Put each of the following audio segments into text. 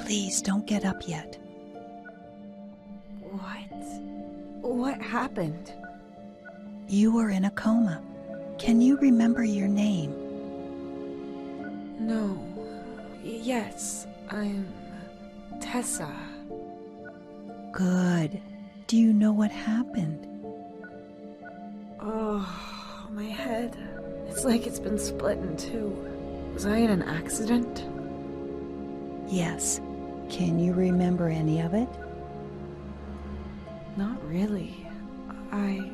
Please don't get up yet. What? What happened? You were in a coma. Can you remember your name? No. Yes, I'm Tessa. Good. Do you know what happened? Oh, my head. It's like it's been split in two. Was I in an accident? Yes. Can you remember any of it? Not really. I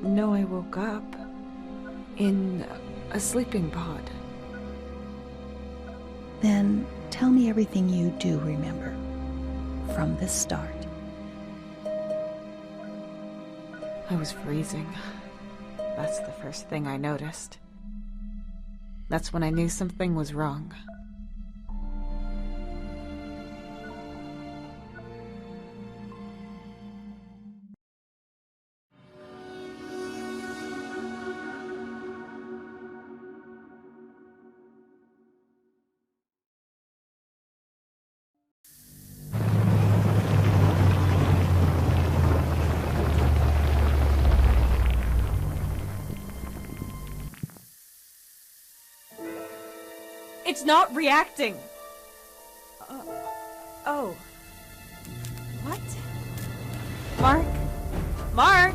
know I woke up in a sleeping pod. Then tell me everything you do remember, from the start. I was freezing. That's the first thing I noticed. That's when I knew something was wrong. It's not reacting! Oh. What? Mark? Mark!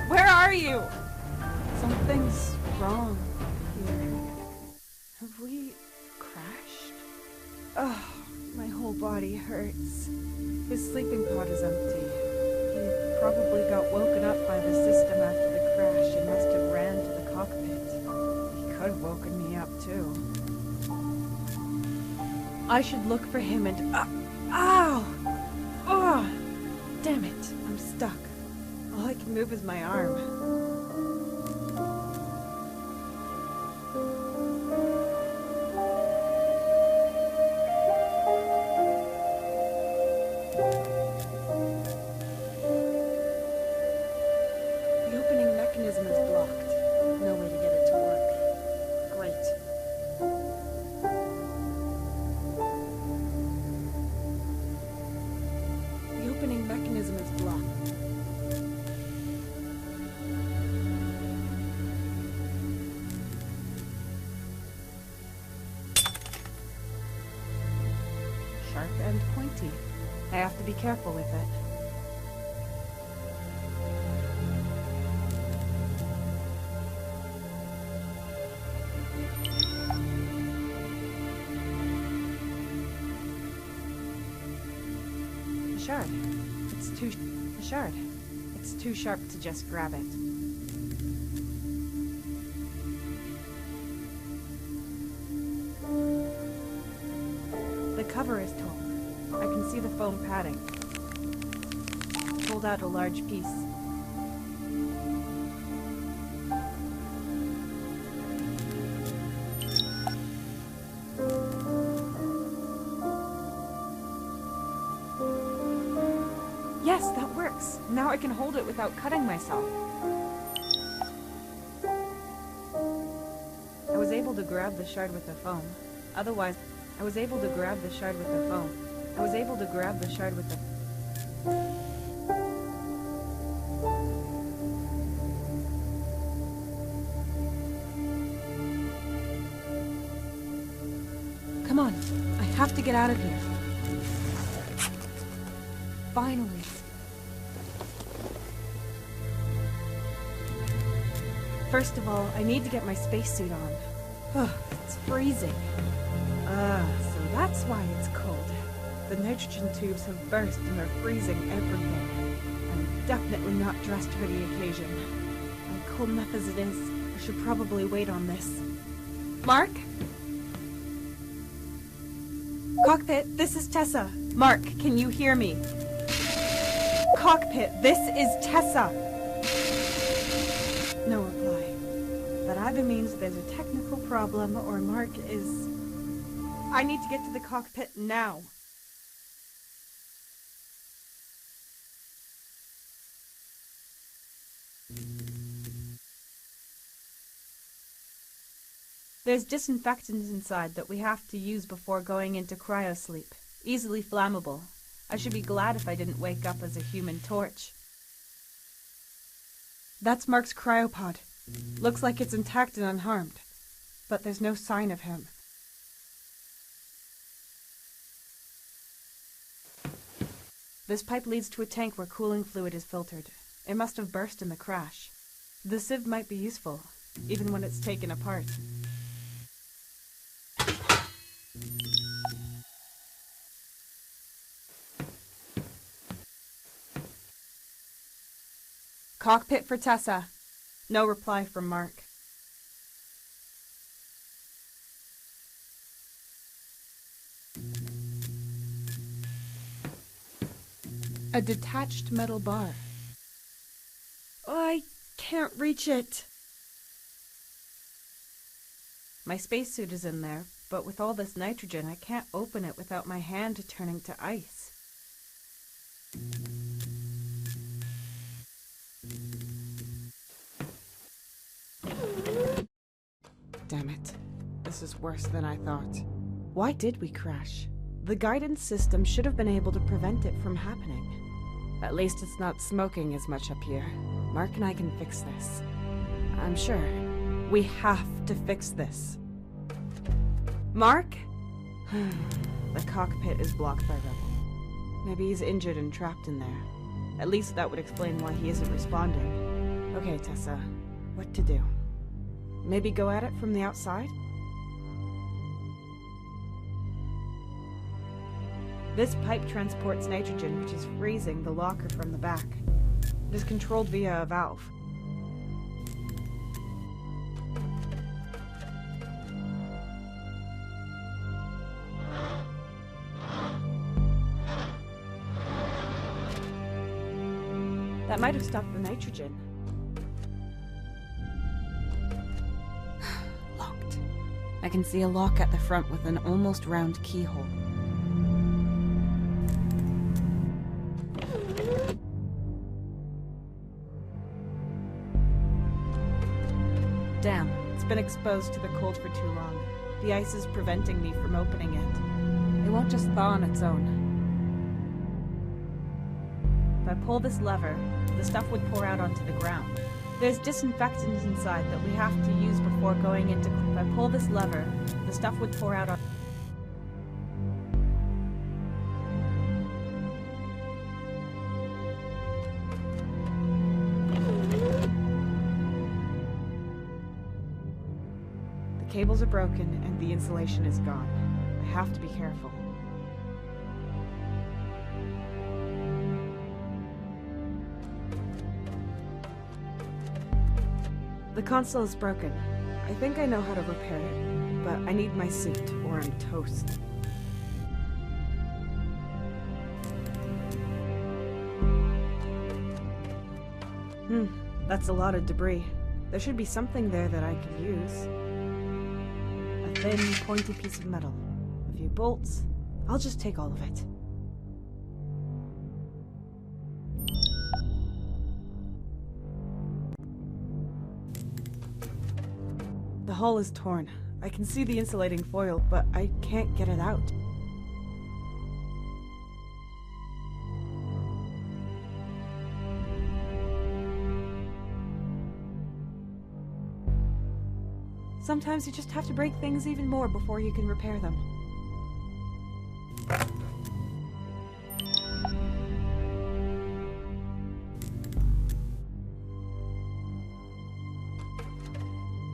Where are you? Something's wrong here. Have we crashed? Oh, my whole body hurts. His sleeping pod is empty. He probably got woken up by the system after the crash and must have ran to the cockpit. He could have woken me up too. I should look for him and... ow! Oh! Damn it, I'm stuck. All I can move is my arm. The opening mechanism is blocked. No way to get it to work. Great. The opening mechanism is blocked. Sharp and pointy. I have to be careful with it. The shard. It's too sharp to just grab it. The cover is torn. I can see the foam padding. Pulled out a large piece. Yes, that works. Now I can hold it without cutting myself. I was able to grab the shard with the foam. Otherwise, I was able to grab the shard with the foam. I was able to grab the shard with the... Come on, I have to get out of here. Finally. First of all, I need to get my spacesuit on. It's freezing. So that's why it's cold. The nitrogen tubes have burst and are freezing everything. I'm definitely not dressed for the occasion. I'm cold enough as it is. I should probably wait on this. Mark? Cockpit, this is Tessa. Mark, can you hear me? Cockpit, this is Tessa. No reply. That either means there's a technical problem or Mark is... I need to get to the cockpit now. There's disinfectant inside that we have to use before going into cryosleep. easily flammable. I should be glad if I didn't wake up as a human torch. That's Mark's cryopod. Looks like it's intact and unharmed, but there's no sign of him. This pipe leads to a tank where cooling fluid is filtered. It must have burst in the crash. The sieve might be useful, even when it's taken apart. Cockpit for Tessa. No reply from Mark. A detached metal bar. I can't reach it. My spacesuit is in there, but with all this nitrogen, I can't open it without my hand turning to ice. Damn it. This is worse than I thought. Why did we crash? The guidance system should have been able to prevent it from happening. At least it's not smoking as much up here. Mark and I can fix this. I'm sure. We have to fix this. Mark? The cockpit is blocked by rubble. Maybe he's injured and trapped in there. At least that would explain why he isn't responding. Okay, Tessa. What to do? Maybe go at it from the outside? This pipe transports nitrogen, which is freezing the locker from the back. It is controlled via a valve. That might have stopped the nitrogen. Locked. I can see a lock at the front with an almost round keyhole. Damn, it's been exposed to the cold for too long. The ice is preventing me from opening it. It won't just thaw on its own. If I pull this lever, the stuff would pour out onto the ground. There's disinfectant inside that we have to use before going into... If I pull this lever, the stuff would pour out on... The cables are broken and the insulation is gone. I have to be careful. The console is broken. I think I know how to repair it, but I need my suit or I'm toast. That's a lot of debris. There should be something there that I could use. A thin, pointy piece of metal. A few bolts. I'll just take all of it. The hull is torn. I can see the insulating foil, but I can't get it out. Sometimes you just have to break things even more before you can repair them.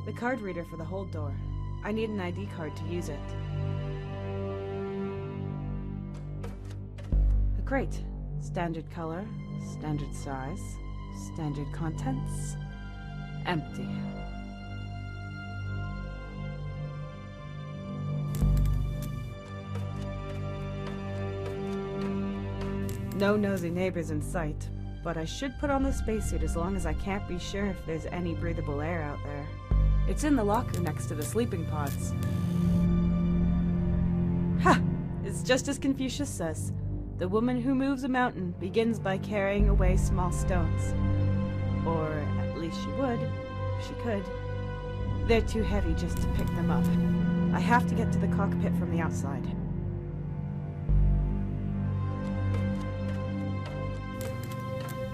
The card reader for the hold door. I need an ID card to use it. A crate. Standard color, standard size, standard contents. Empty. No nosy neighbors in sight, but I should put on the spacesuit as long as I can't be sure if there's any breathable air out there. It's in the locker next to the sleeping pods. Ha! It's just as Confucius says. The woman who moves a mountain begins by carrying away small stones. Or at least she would, if she could. They're too heavy just to pick them up. I have to get to the cockpit from the outside.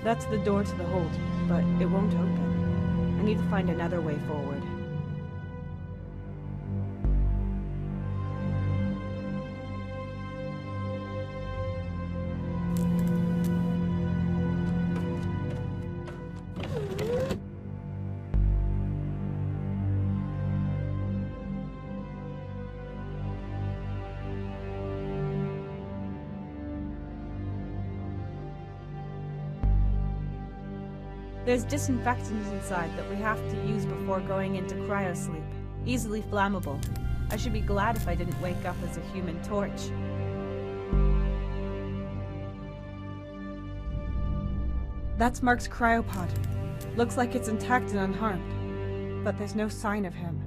That's the door to the hold, but it won't open. I need to find another way forward. There's disinfectant inside that we have to use before going into cryosleep. Easily flammable. I should be glad if I didn't wake up as a human torch. That's Mark's cryopod. Looks like it's intact and unharmed. But there's no sign of him.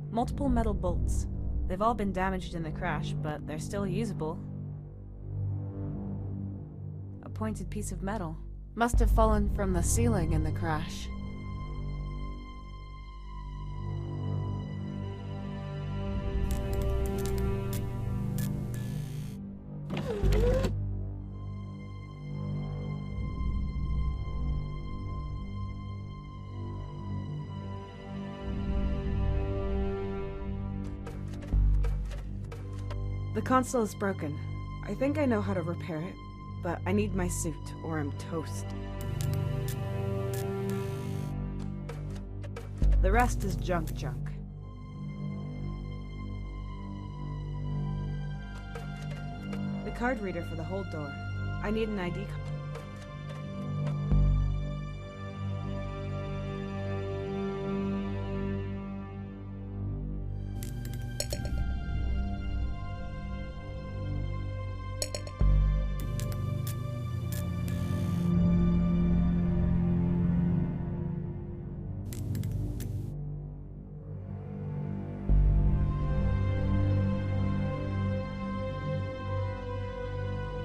Multiple metal bolts. They've all been damaged in the crash, but they're still usable. A pointed piece of metal. Must have fallen from the ceiling in the crash. The console is broken. I think I know how to repair it, but I need my suit or I'm toast. The rest is junk. The card reader for the hold door. I need an ID card.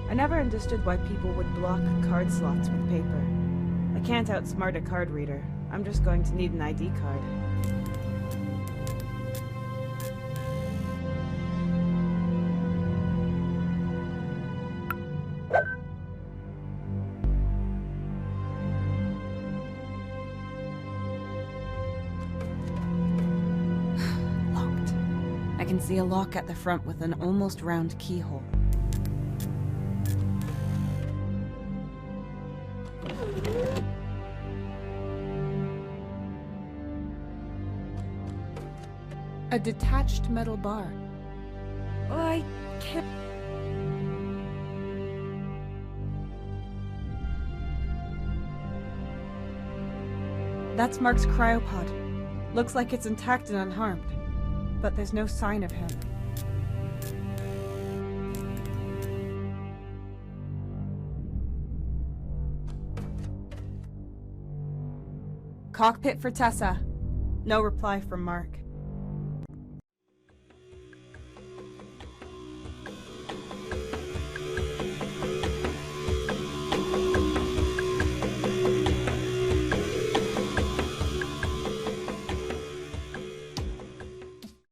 I never understood why people would block card slots with paper. I can't outsmart a card reader. I'm just going to need an ID card. Locked. I can see a lock at the front with an almost round keyhole. A detached metal bar. I can't... That's Mark's cryopod. Looks like it's intact and unharmed. But there's no sign of him. Cockpit for Tessa. No reply from Mark.